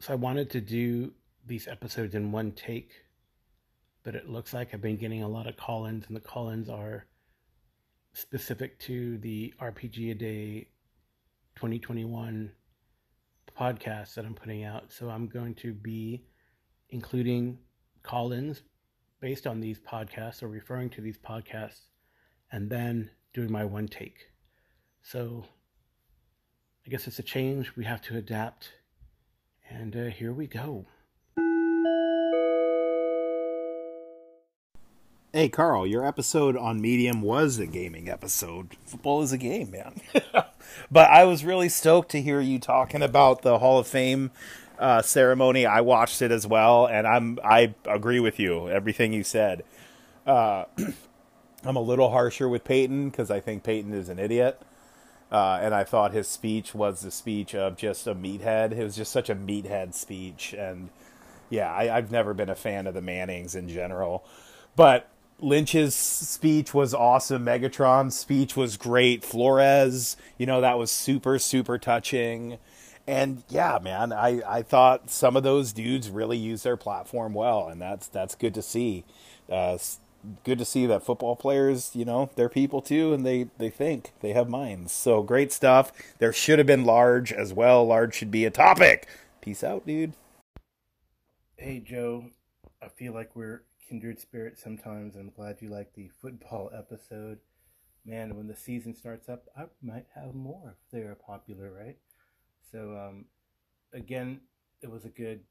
So I wanted to do these episodes in one take, but it looks like I've been getting a lot of call-ins, and the call-ins are specific to the RPG A Day 2021 podcast that I'm putting out. So I'm going to be including call-ins based on these podcasts or referring to these podcasts, and then doing my one take. So I guess it's a change. We have to adapt. And here we go. Hey, Carl, your episode on Medium was a gaming episode. Football is a game, man. But I was really stoked to hear you talking about the Hall of Fame ceremony. I watched it as well, and I agree with you, everything you said. I'm a little harsher with Peyton because I think Peyton is an idiot. And I thought his speech was the speech of just a meathead. It was just such a meathead speech. And yeah, I've never been a fan of the Mannings in general. But Lynch's speech was awesome. Megatron's speech was great. Flores, that was super, super touching. And yeah, man, I thought some of those dudes really used their platform well. And that's good to see. Good to see that football players, they're people too, and they think, they have minds. So great stuff. There should have been Large as well. Large should be a topic. Peace out, dude. Hey, Joe. I feel like we're kindred spirits sometimes. I'm glad you like the football episode. Man, when the season starts up, I might have more if they're popular, right? So, again, it was good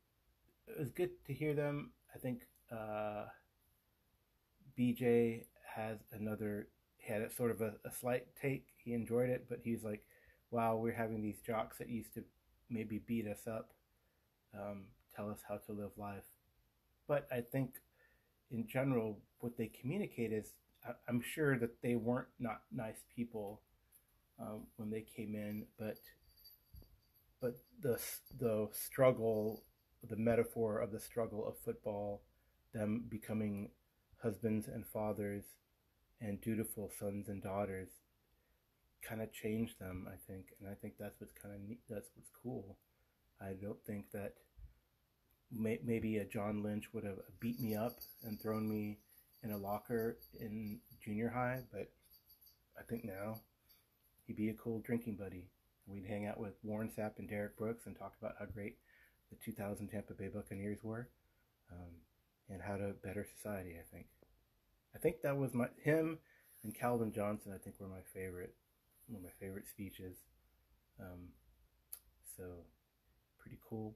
to hear them. I think, BJ had a sort of a slight take. He enjoyed it, but he's like, wow, we're having these jocks that used to maybe beat us up, tell us how to live life. But I think in general, what they communicate is, I'm sure that they weren't not nice people when they came in, but the struggle, the metaphor of the struggle of football, them becoming husbands and fathers and dutiful sons and daughters, kind of changed them, I think. And I think that's what's kind of neat. That's what's cool. I don't think that maybe a John Lynch would have beat me up and thrown me in a locker in junior high, but I think now he'd be a cool drinking buddy. We'd hang out with Warren Sapp and Derek Brooks and talk about how great the 2000 Tampa Bay Buccaneers were, and how to better society. I think that was him and Calvin Johnson. I think were one of my favorite speeches. So pretty cool.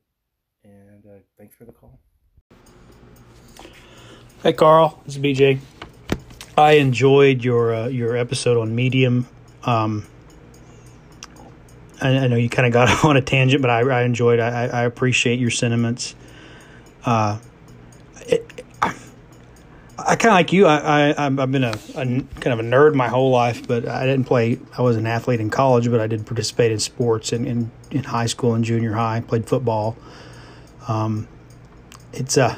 And thanks for the call. Hey, Carl, this is BJ. I enjoyed your episode on Medium. I know you kind of got on a tangent, but I enjoyed. I appreciate your sentiments. I kind of like you. I've been a kind of a nerd my whole life, but I didn't play. I was an athlete in college, but I did participate in sports in high school and junior high. I played football. It's I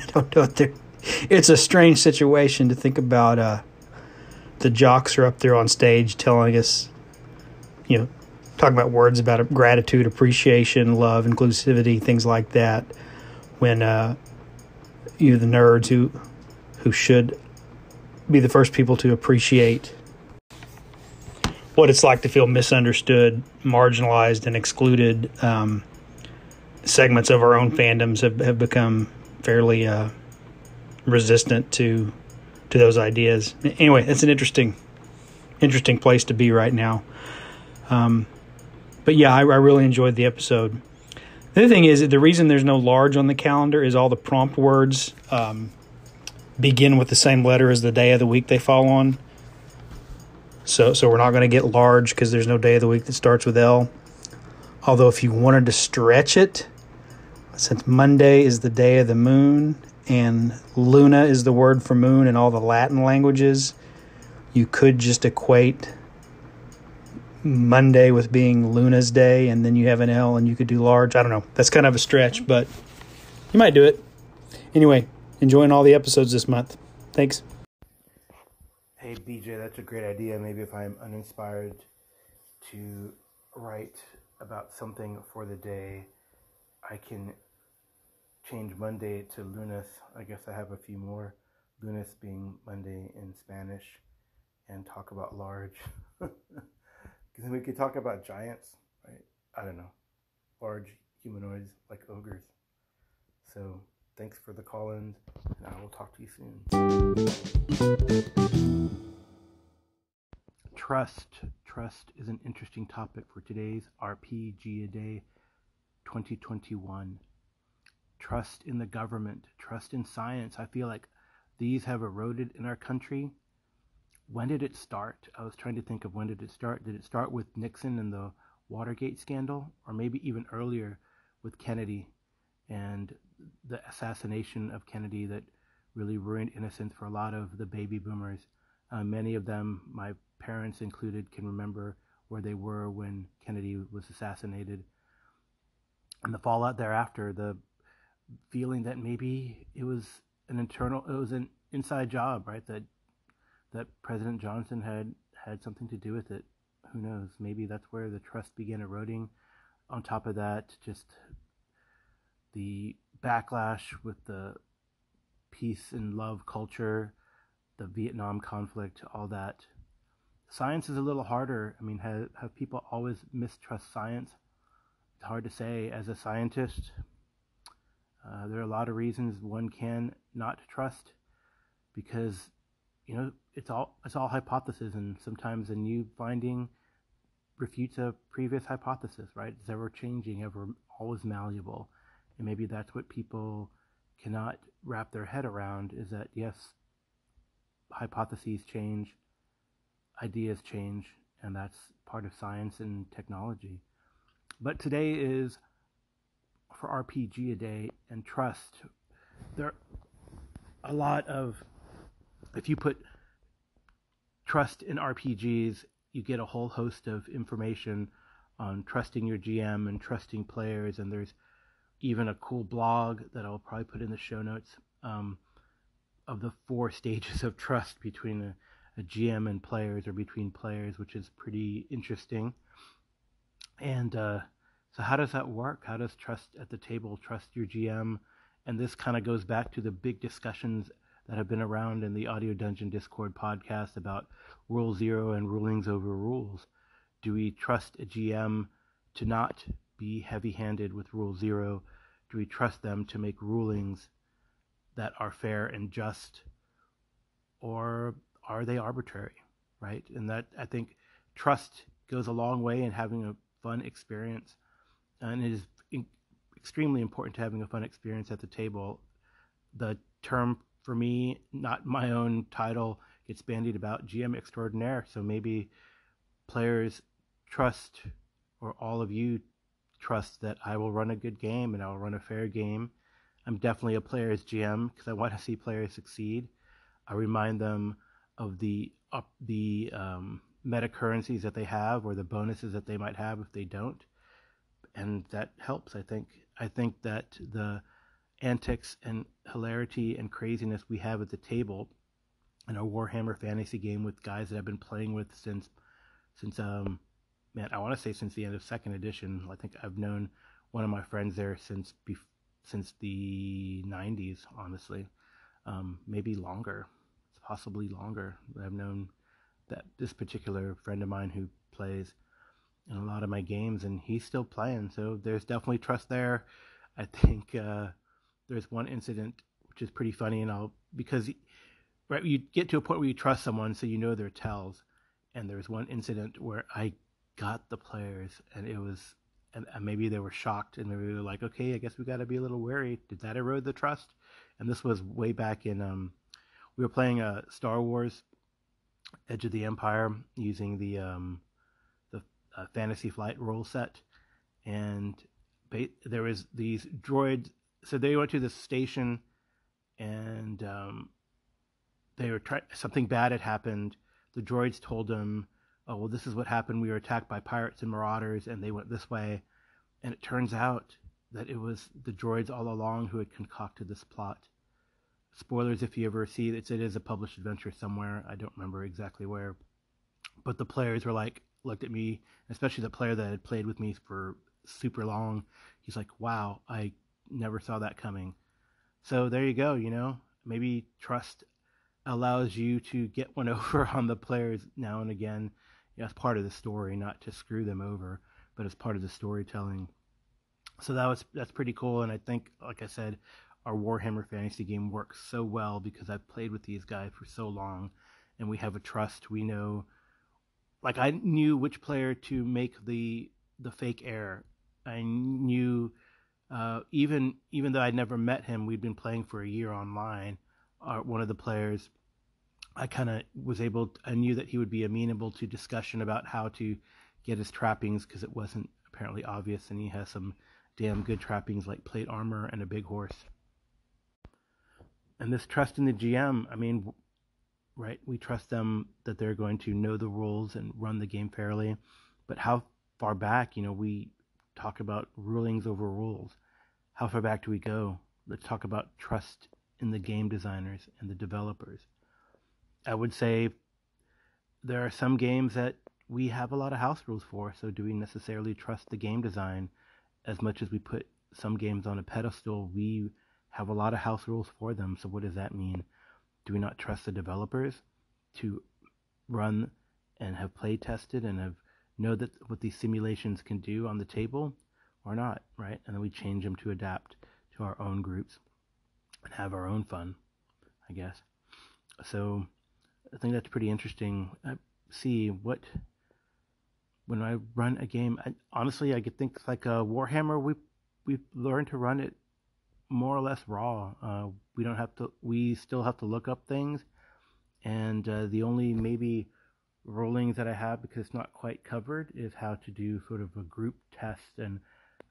don't know. It's a strange situation to think about. The jocks are up there on stage telling us, talking about words about gratitude, appreciation, love, inclusivity, things like that. When the nerds who should be the first people to appreciate what it's like to feel misunderstood, marginalized, and excluded, segments of our own fandoms have become fairly resistant to those ideas. Anyway, it's an interesting place to be right now. But yeah, I really enjoyed the episode. The other thing is, the reason there's no Large on the calendar is all the prompt words begin with the same letter as the day of the week they fall on. So we're not going to get Large because there's no day of the week that starts with L. Although if you wanted to stretch it, since Monday is the day of the moon and Luna is the word for moon in all the Latin languages, you could just equate Monday with being Luna's day, and then you have an L and you could do Large. I don't know. That's kind of a stretch, but you might do it. Anyway, enjoying all the episodes this month. Thanks. Hey, BJ, that's a great idea. Maybe if I'm uninspired to write about something for the day, I can change Monday to lunes. I guess I have a few more. Lunes being Monday in Spanish, and talk about large. Because then we could talk about giants, right? I don't know. Large humanoids like ogres. So thanks for the call-ins, and I will talk to you soon. Trust. Trust is an interesting topic for today's RPG a Day 2021. Trust in the government, trust in science. I feel like these have eroded in our country. When did it start? I was trying to think of when did it start. Did it start with Nixon and the Watergate scandal? Or maybe even earlier with Kennedy and the assassination of Kennedy that really ruined innocence for a lot of the baby boomers. Many of them, my parents included, can remember where they were when Kennedy was assassinated. And the fallout thereafter, the feeling that maybe it was an inside job, right? That President Johnson had something to do with it. Who knows? Maybe that's where the trust began eroding. On top of that, just the backlash with the peace and love culture, the Vietnam conflict, all that. Science is a little harder. I mean, have people always mistrust science? It's hard to say. As a scientist, there are a lot of reasons one can not trust, because it's all hypothesis, and sometimes a new finding refutes a previous hypothesis, right? It's ever changing, ever always malleable, and maybe that's what people cannot wrap their head around, is that yes, hypotheses change, ideas change, and that's part of science and technology. But today is for RPG a Day and trust. There are a lot of, if you put trust in RPGs, you get a whole host of information on trusting your GM and trusting players, and there's even a cool blog that I'll probably put in the show notes of the 4 stages of trust between a GM and players, or between players, which is pretty interesting. And so how does that work? How does trust at the table, trust your GM? And this kind of goes back to the big discussions that have been around in the Audio Dungeon Discord podcast about Rule 0 and rulings over rules. Do we trust a GM to not be heavy-handed with Rule 0? Do we trust them to make rulings that are fair and just, or are they arbitrary, right? And that, I think, trust goes a long way in having a fun experience, and it is extremely important to having a fun experience at the table. The term, for me, not my own title, gets bandied about GM extraordinaire, so maybe players trust, or all of you trust, that I will run a good game and I will run a fair game. I'm definitely a player's GM because I want to see players succeed. I remind them of the meta currencies that they have, or the bonuses that they might have if they don't, and that helps. I think that the antics and hilarity and craziness we have at the table in a Warhammer fantasy game with guys that I've been playing with since I want to say since the end of 2nd edition. I think I've known one of my friends there since the 90s, honestly. Maybe longer. It's possibly longer. I've known that this particular friend of mine who plays in a lot of my games, and he's still playing, so there's definitely trust there. I think there's one incident which is pretty funny, because right, you get to a point where you trust someone, so you know their tells. And there's one incident where I got the players, and it was, and maybe they were shocked, and maybe they were like, okay, I guess we got to be a little wary. Did that erode the trust? And this was way back in, we were playing Star Wars Edge of the Empire using the Fantasy Flight rule set, and there was these droids. So they went to this station, and they were something bad had happened. The droids told them, oh, well, this is what happened. We were attacked by pirates and marauders, and they went this way. And it turns out that it was the droids all along who had concocted this plot. Spoilers if you ever see it. It is a published adventure somewhere. I don't remember exactly where. But the players were like, looked at me, especially the player that had played with me for super long. He's like, wow, I never saw that coming. So there you go, maybe trust allows you to get one over on the players now and again. As part of the story, not to screw them over, but as part of the storytelling. So that's pretty cool, and I think, like I said, our Warhammer Fantasy game works so well because I've played with these guys for so long, and we have a trust. We know, like I knew which player to make the fake heir. I knew, even though I'd never met him, we'd been playing for a year online. One of the players, I knew that he would be amenable to discussion about how to get his trappings because it wasn't apparently obvious, and he has some damn good trappings like plate armor and a big horse. And this trust in the GM, I mean, right, we trust them that they're going to know the rules and run the game fairly. But how far back, we talk about rulings over rules. How far back do we go? Let's talk about trust in the game designers and the developers. I would say there are some games that we have a lot of house rules for, so do we necessarily trust the game design as much as we put some games on a pedestal? We have a lot of house rules for them, so what does that mean? Do we not trust the developers to run and have play tested and know that what these simulations can do on the table or not, right? And then we change them to adapt to our own groups and have our own fun, I guess. So I think that's pretty interesting. I see when I run a game, honestly, I could think like a Warhammer. We've learned to run it more or less raw. We still have to look up things, and the only maybe rulings that I have, because it's not quite covered, is how to do sort of a group test. And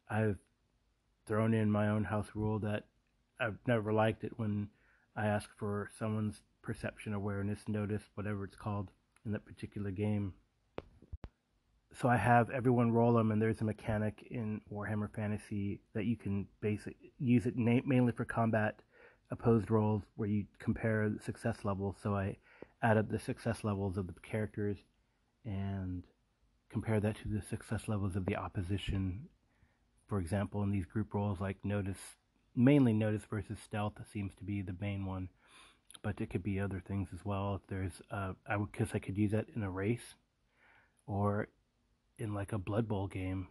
I've thrown in my own house rule that I've never liked it when I ask for someone's perception, awareness, notice, whatever it's called in that particular game. So I have everyone roll them, and there's a mechanic in Warhammer Fantasy that you can basically use it mainly for combat opposed rolls, where you compare the success levels. So I add up the success levels of the characters and compare that to the success levels of the opposition. For example, in these group rolls, like mainly notice versus stealth seems to be the main one, but it could be other things as well. If there's, I could use that in a race, or in like a Blood Bowl game,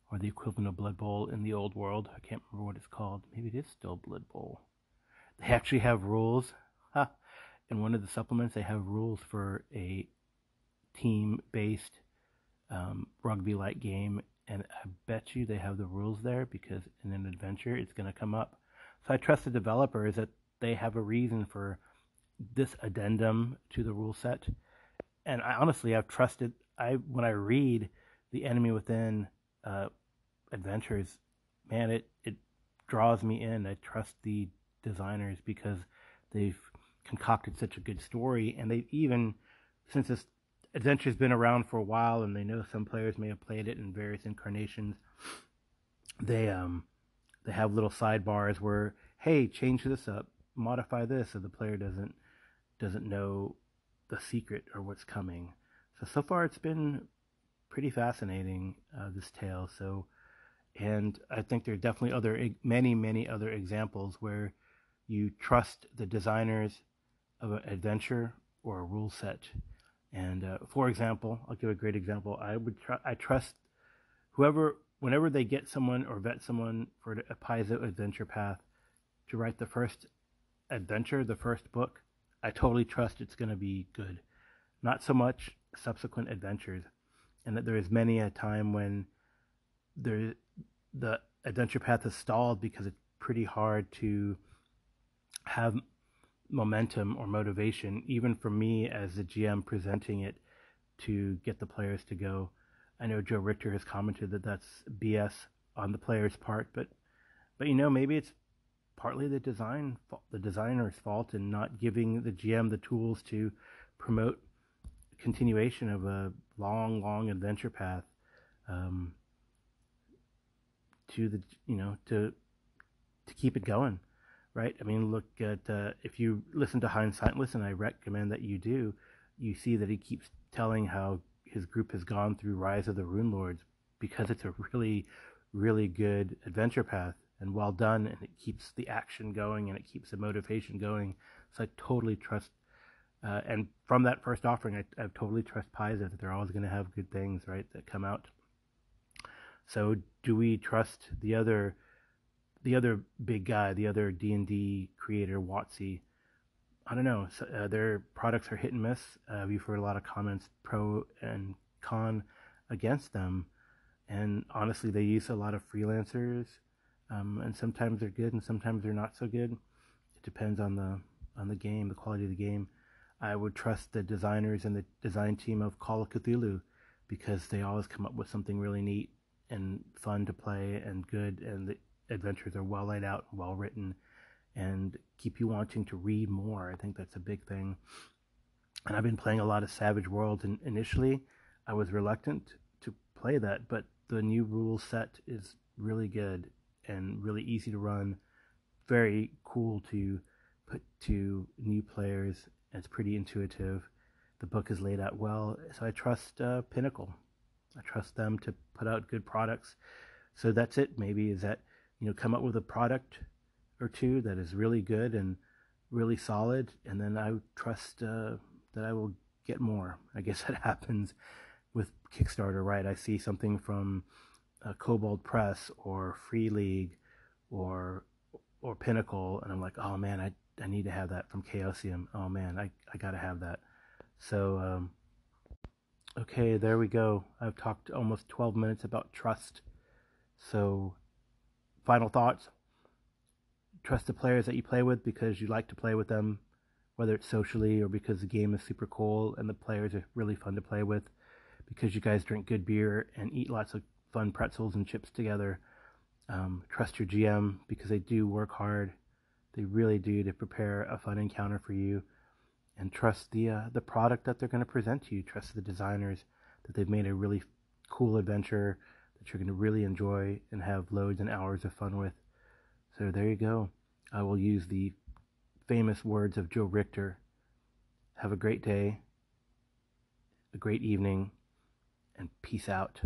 or the equivalent of Blood Bowl in the old world. I can't remember what it's called. Maybe it is still Blood Bowl. They actually have rules. In one of the supplements, they have rules for a team-based rugby-like game, and I bet you they have the rules there because in an adventure it's going to come up. So I trust the developers that they have a reason for this addendum to the rule set. And I've trusted, when I read the Enemy Within adventures, man, it draws me in. I trust the designers because they've concocted such a good story, and they've even, since this adventure's been around for a while and they know some players may have played it in various incarnations, they have little sidebars where, hey, change this up, modify this, so the player doesn't know the secret or what's coming. So far it's been pretty fascinating, this tale. So, and I think there are definitely many other examples where you trust the designers of an adventure or a rule set. And for example, I'll give a great example. I trust whenever they get someone or vet someone for a Paizo adventure path to write the first adventure, the first book, I totally trust it's going to be good. Not so much subsequent adventures, and that there is many a time when the adventure path is stalled because it's pretty hard to have momentum or motivation, even for me as the GM presenting it, to get the players to go. I know Joe Richter has commented that that's BS on the player's part, but maybe it's partly the designer's fault in not giving the GM the tools to promote continuation of a long adventure path, to keep it going, right? I mean, look at if you listen to Hindsight Listen, I recommend that you do. You see that he keeps telling how his group has gone through Rise of the Rune Lords because it's a really, really good adventure path and well done, and it keeps the action going and it keeps the motivation going. So I totally trust. And from that first offering, I totally trust Paizo that they're always going to have good things, right, that come out. So do we trust the other big guy, the other D&D creator, WotC? I don't know. So, their products are hit and miss. We've heard a lot of comments pro and con against them, and honestly, they use a lot of freelancers, and sometimes they're good and sometimes they're not so good. It depends on the game, the quality of the game. I would trust the designers and the design team of Call of Cthulhu because they always come up with something really neat and fun to play and good, and the adventures are well laid out, well written, and keep you wanting to read more. I think that's a big thing. And I've been playing a lot of Savage Worlds, and initially I was reluctant to play that, but the new rule set is really good and really easy to run, very cool to put to new players. It's pretty intuitive. The book is laid out well, so I trust Pinnacle. I trust them to put out good products. So that's it. Maybe is that come up with a product or two that is really good and really solid, and then I trust that I will get more. I guess that happens with Kickstarter, right? I see something from Kobold Press or Free League or Pinnacle, and I'm like, oh man, I need to have that from Chaosium. Oh man, I gotta have that. So okay, there we go. I've talked almost 12 minutes about trust. So final thoughts. Trust the players that you play with because you like to play with them, whether it's socially or because the game is super cool and the players are really fun to play with, because you guys drink good beer and eat lots of fun pretzels and chips together. Trust your GM because they do work hard. They really do to prepare a fun encounter for you. And trust the product that they're going to present to you. Trust the designers that they've made a really cool adventure that you're going to really enjoy and have loads and hours of fun with. So there you go. I will use the famous words of Joe Richter. Have a great day, a great evening, and peace out.